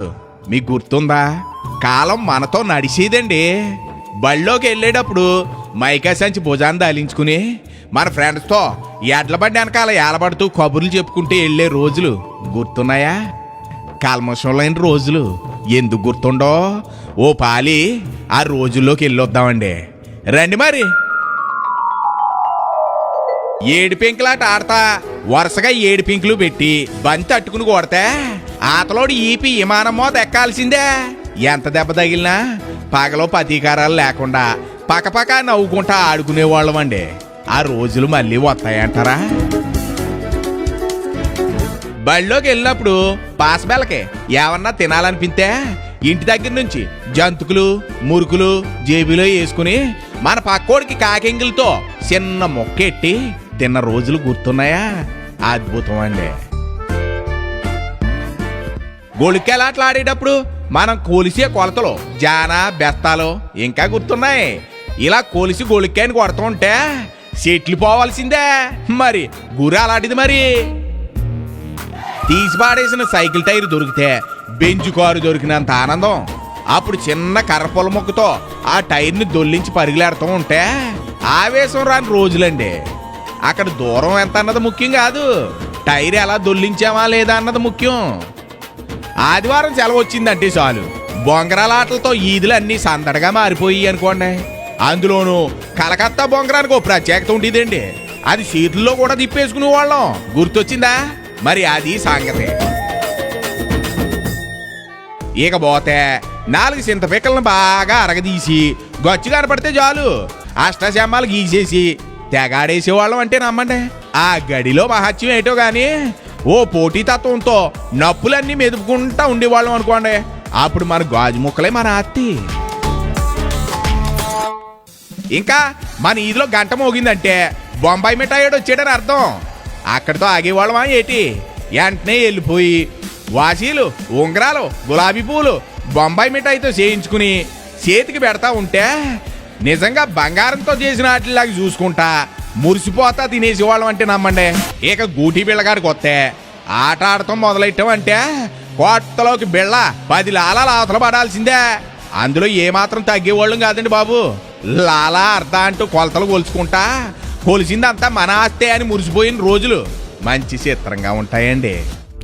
మీకు గుర్తుందా? కాలం మనతో నడిచేదండి. బళ్ళోకి వెళ్ళేటప్పుడు మైకా సంచి భుజాన్ని దాలించుకుని మన ఫ్రెండ్స్తో ఎడ్ల బండి వెనకాల ఏలబడుతూ కబుర్లు చెప్పుకుంటే వెళ్ళే రోజులు గుర్తున్నాయా? కల్మషం లేని రోజులు ఎందుకు గుర్తుండో ఓ పాలి ఆ రోజుల్లోకి వెళ్ళొద్దామండి. రండి మరి. ఏడు పెంకులాట ఆడతా వరుసగా 7 పెంకులు పెట్టి బంతి అట్టుకుని కొడితే ఆతలోడు ఈపి విమానం మోత ఎక్కాల్సిందే. ఎంత దెబ్బ తగిలినా పగలో ప్రతీకారాలు లేకుండా పక్కపక్క నవ్వుకుంటా ఆడుకునేవాళ్ళం అండి. ఆ రోజులు మళ్ళీ వస్తాయంటారా? బళ్ళోకి వెళ్ళినప్పుడు పాసబెల్లకి ఏమన్నా తినాలనిపిస్తే ఇంటి దగ్గర నుంచి జంతుకులు మురుకులు జేబులో వేసుకుని మన పక్కోడికి కాకింగులతో చిన్న మొక్కెట్టి తిన్న రోజులు గుర్తున్నాయా? అద్భుతం అండి. గొళిక్కెలాట్లు ఆడేటప్పుడు మనం కొలిసే కొలతలు జాన బెత్తాలు ఇంకా గుర్తున్నాయి. ఇలా కొలిసి గొళిక్కాయని కొడుతూ ఉంటే చెట్లు పోవాల్సిందే. మరి గురి అలాంటిది. మరి తీసి పాడేసిన సైకిల్ టైర్ దొరికితే బెంచ్ కారు దొరికినంత ఆనందం. అప్పుడు చిన్న కర్రపొల మొక్కతో ఆ టైర్ని దొల్లించి పరుగులాడుతూ ఉంటే ఆవేశం రాని రోజులండి. అక్కడ దూరం ఎంత అన్నది ముఖ్యం కాదు, టైర్ ఎలా దొల్లించామా లేదా అన్నది ముఖ్యం. ఆదివారం సెలవు వచ్చిందంటే చాలు బొంగరాల ఆటలతో ఈదులు అన్నీ సందడిగా మారిపోయి అనుకోండి. అందులోనూ కలకత్తా బొంగరానికి ఓ ప్రత్యేకత ఉండేదండి. అది సీట్లలో కూడా తిప్పేసుకునే వాళ్ళం. గుర్తొచ్చిందా? మరి అది సంగతి. ఇకపోతే 4 చింత పిక్కలను బాగా అరగదీసి గచ్చు కనపడితే చాలు అష్టశమ్మాలు గీసేసి తెగాడేసేవాళ్ళం అంటే నమ్మండి. ఆ గడిలో మహత్యం ఏటో గాని ఓ పోటీతత్వంతో నప్పులన్నీ మెదుపుకుంటా ఉండేవాళ్ళం అనుకోండి. అప్పుడు మన గాజు ముక్కలే మన అత్తి. ఇంకా మన ఈదిలో గంట మోగిందంటే బొంబాయి మిఠాయిడు వచ్చాడని అర్థం. అక్కడితో ఆగేవాళ్ళమా ఏటి? వెంటనే వెళ్ళిపోయి వాసీలు ఉంగరాలు గులాబీ పూలు బొంబాయి మిఠాయితో చేయించుకుని చేతికి పెడతా ఉంటే నిజంగా బంగారంతో చేసిన వాటిలాగా చూసుకుంటా మురిసిపోతా తినేసేవాళ్ళం అంటే నమ్మండి. ఇక గూటి బిళ్ళగాడికి వస్తే ఆట ఆడటం మొదలెట్టామంటే కోట్టలోకి బిళ్ళ 10 లాలాలు అవతల పడాల్సిందే. అందులో ఏమాత్రం తగ్గేవాళ్ళం కాదండి బాబు. లాలా అర్ధ అంటూ కొలతలు కొలుచుకుంటా కొలిసిందంతా మన ఆస్తే అని మురిసిపోయిన రోజులు మంచి చిత్రంగా ఉంటాయండి.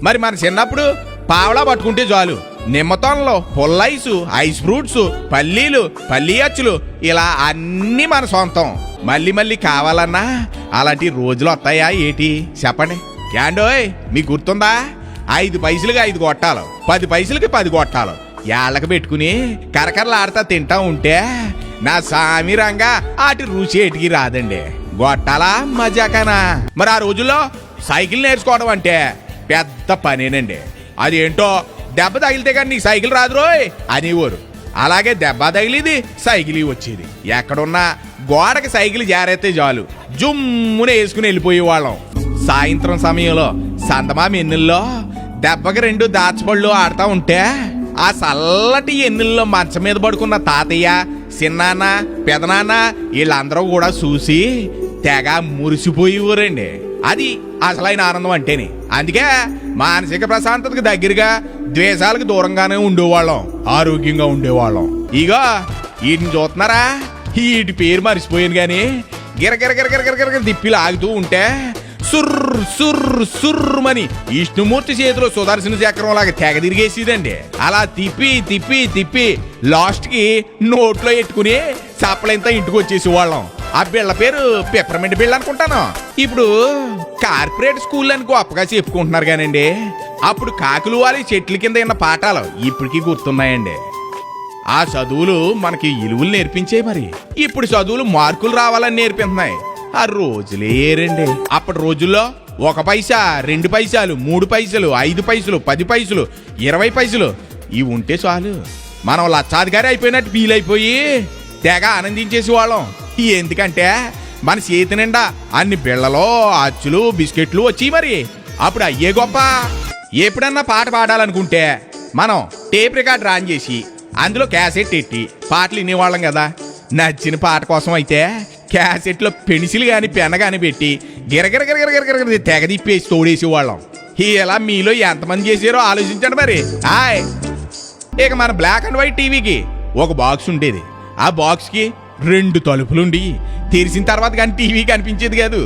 మరి మన చిన్నప్పుడు పావలా పట్టుకుంటే చాలు నిమ్మతోనలో పుల్లైసు ఐస్ ఫ్రూట్స్ పల్లీలు పల్లీ అచ్చులు ఇలా అన్నీ మన సొంతం. మళ్ళీ మళ్ళీ కావాలన్నా అలాంటి రోజులు వస్తాయా ఏటి చెప్పండి? క్యాండోయ్ మీకు గుర్తుందా? 5 పైసలకి 5 గొట్టాలు 10 పైసలకి 10 గొట్టాలు ఏళ్ళకి పెట్టుకుని కరకరలాడుతా తింటా ఉంటే నా సామి రంగా ఆటి రుచి ఏటికి రాదండి. గొట్టాలా మజాకానా? మరి ఆ రోజుల్లో సైకిల్ నేర్చుకోవడం అంటే పెద్ద పనేనండి. అదేంటో దెబ్బ తగిలితే కానీ నీకు సైకిల్ రాదు రోయ్ అనేవారు. అలాగే దెబ్బ తగిలిది సైకిల్ వచ్చేది. ఎక్కడున్నా గోడకి సైకిల్ జారేస్తే చాలు జుమ్మున వేసుకుని వెళ్ళిపోయేవాళ్ళం. సాయంత్రం సమయంలో సందమామ ఎన్నుల్లో దెబ్బకి 2 దాచపళ్ళు ఆడుతూ ఉంటే ఆ చల్లటి ఎన్నుల్లో మంచం మీద పడుకున్న తాతయ్య చిన్నాన్న పెదనాన్న వీళ్ళందరూ కూడా చూసి తెగ మురిసిపోయేవారండి. అది అసలైన ఆనందం అంటేనే. అందుకే మానసిక ప్రశాంతతకు దగ్గరగా ద్వేషాలకు దూరంగానే ఉండేవాళ్ళం, ఆరోగ్యంగా ఉండేవాళ్ళం. ఇగో వీటిని చూస్తున్నారా? వీటి పేరు మర్చిపోయాను గాని గిరగిరగిరగిరగిరగిర దిప్పిలు ఆగుతూ ఉంటే సుర్రు సుర్రు సుర్రుమని విష్ణుమూర్తి చేతిలో సుదర్శన చక్రం లాగా తెగ తిరిగేసేదండి. అలా తిప్పి తిప్పి తిప్పి లాస్ట్ కి నోట్లో ఎట్టుకుని చప్పలంతా ఇంటికి వచ్చేసేవాళ్ళం. ఆ బిళ్ళ పేరు పెప్పర్మెంట్ బిళ్ళ అనుకుంటాను. ఇప్పుడు కార్పొరేట్ స్కూల్ అని గొప్పగా చెప్పుకుంటున్నారు కానండి అప్పుడు కాకులు వాలి చెట్ల కింద ఉన్న పాఠాలు ఇప్పటికీ గుర్తున్నాయండి. ఆ చదువులు మనకి విలువలు నేర్పించే. మరి ఇప్పుడు చదువులు మార్కులు రావాలని నేర్పిస్తున్నాయి. ఆ రోజులే రండి. అప్పటి రోజుల్లో 1 పైసా 2 పైసలు 3 పైసలు 5 పైసలు 10 పైసలు 20 పైసలు ఇవి ఉంటే చాలు మనం లక్షాధికారి అయిపోయినట్టు ఫీల్ అయిపోయి తెగ ఆనందించేసి వాళ్ళం. ఎందుకంటే మన చేతి నిండా అన్ని బిళ్ళలో అచ్చులు బిస్కెట్లు వచ్చి మరి అప్పుడు అయ్యే గొప్ప. ఎప్పుడన్నా పాట పాడాలనుకుంటే మనం టేప్ రికార్డ్ రాన్ చేసి అందులో క్యాసెట్ ఎట్టి పాటలు వినేవాళ్ళం కదా. నచ్చిన పాట కోసం అయితే క్యాసెట్లో పెన్సిల్ కానీ పెన్న కానీ పెట్టి గిరగిరగిరగిరగిరగిర తెగ తిప్పేసి తోడేసేవాళ్ళం. ఇలా మీలో ఎంతమంది చేసారో ఆలోచించండి మరి. హాయ్ ఇక మన బ్లాక్ అండ్ వైట్ టీవీకి ఒక బాక్స్ ఉండేది. ఆ బాక్స్కి 2 తలుపులుండి తెరిచిన తర్వాత కానీ టీవీ కనిపించేది కాదు.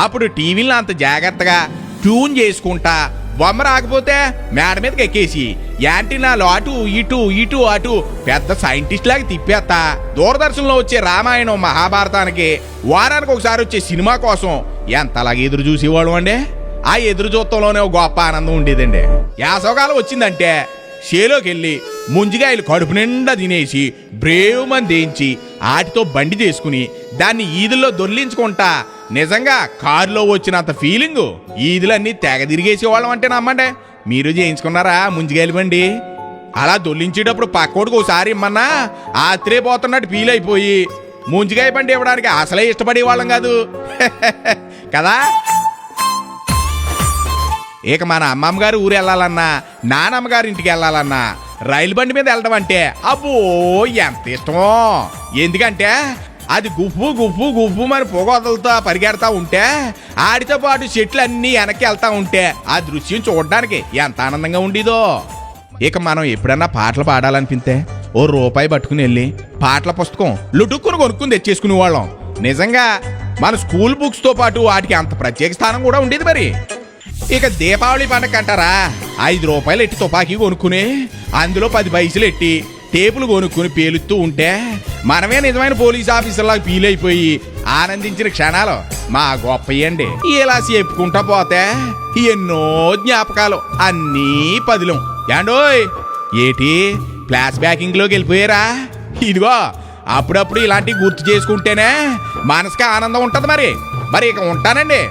అప్పుడు టీవీలను అంత జాగ్రత్తగా ట్యూన్ చేసుకుంటా బొమ్మ రాకపోతే మేడ మీదకి ఎక్కేసి యాంటీనాలు అటు ఇటు ఇటు అటు పెద్ద సైంటిస్ట్ లాగా తిప్పేస్తా దూరదర్శన్లో వచ్చే రామాయణం మహాభారతానికి వారానికి ఒకసారి వచ్చే సినిమా కోసం ఎంతలాగా ఎదురు చూసేవాళ్ళం అండి. ఆ ఎదురు చూత్తంలోనే ఒక గొప్ప ఆనందం ఉండేదండి. యాసవకాలం వచ్చిందంటే షేలోకి వెళ్ళి ముంజిగాయలు కడుపు నిండా తినేసి బ్రేవ్ మంది దేయించి ఆటితో బండి చేసుకుని దాన్ని ఈదుల్లో దొర్లించుకుంటా నిజంగా కారులో వచ్చినంత ఫీలింగు ఈదులన్నీ తెగ తిరిగేసేవాళ్ళం అంటే నమ్మండి. మీరు చేయించుకున్నారా ముంజిగాయలు బండి? అలా దొర్లించేటప్పుడు పక్కోడికి ఒకసారి ఇమ్మన్నా ఆత్రేపోతున్నట్టు ఫీల్ అయిపోయి ముంజిగాయ బండి ఇవ్వడానికి అసలే ఇష్టపడేవాళ్ళం కాదు కదా. ఇక మన అమ్మమ్మ గారు ఊరు వెళ్ళాలన్నా నానమ్మ గారి ఇంటికి వెళ్ళాలన్నా రైలు బండి మీద వెళ్ళడం అంటే అబ్బో ఎంత ఇష్టమో. ఎందుకంటే అది గుఫు గుఫు గుఫు మరి పొగ వదులుతా పరిగెడతా ఉంటే ఆడితో పాటు చెట్లు అన్నీ వెనక్కి వెళ్తా ఉంటే ఆ దృశ్యం చూడడానికి ఎంత ఆనందంగా ఉండేదో. ఇక మనం ఎప్పుడన్నా పాటలు పాడాలనిపిస్తే ఓ రూపాయి పట్టుకుని వెళ్ళి పాటల పుస్తకం లుటుక్కును కొనుక్కుని తెచ్చేసుకునే వాళ్ళం. నిజంగా మన స్కూల్ బుక్స్తో పాటు వాటికి అంత ప్రత్యేక స్థానం కూడా ఉండేది. మరి ఇక దీపావళి పండగ అంటారా 5 రూపాయలు ఎట్టి తుపాకీ కొనుక్కుని అందులో 10 పైసలు ఎట్టి టేపులు కొనుక్కుని పేలుస్తూ ఉంటే మనమే నిజమైన పోలీస్ ఆఫీసర్లాగా ఫీల్ అయిపోయి ఆనందించిన క్షణాలు మా గొప్పయండి. ఇలా చెప్పుకుంటా పోతే ఎన్నో జ్ఞాపకాలు అన్నీ పదిలం. ఏండోయ్ ఏటి ఫ్లాష్ బ్యాకింగ్ లోకి వెళ్ళిపోయారా? ఇదిగో అప్పుడప్పుడు ఇలాంటివి గుర్తు చేసుకుంటేనే మనసుకి ఆనందం ఉంటది. మరి ఇక ఉంటానండి.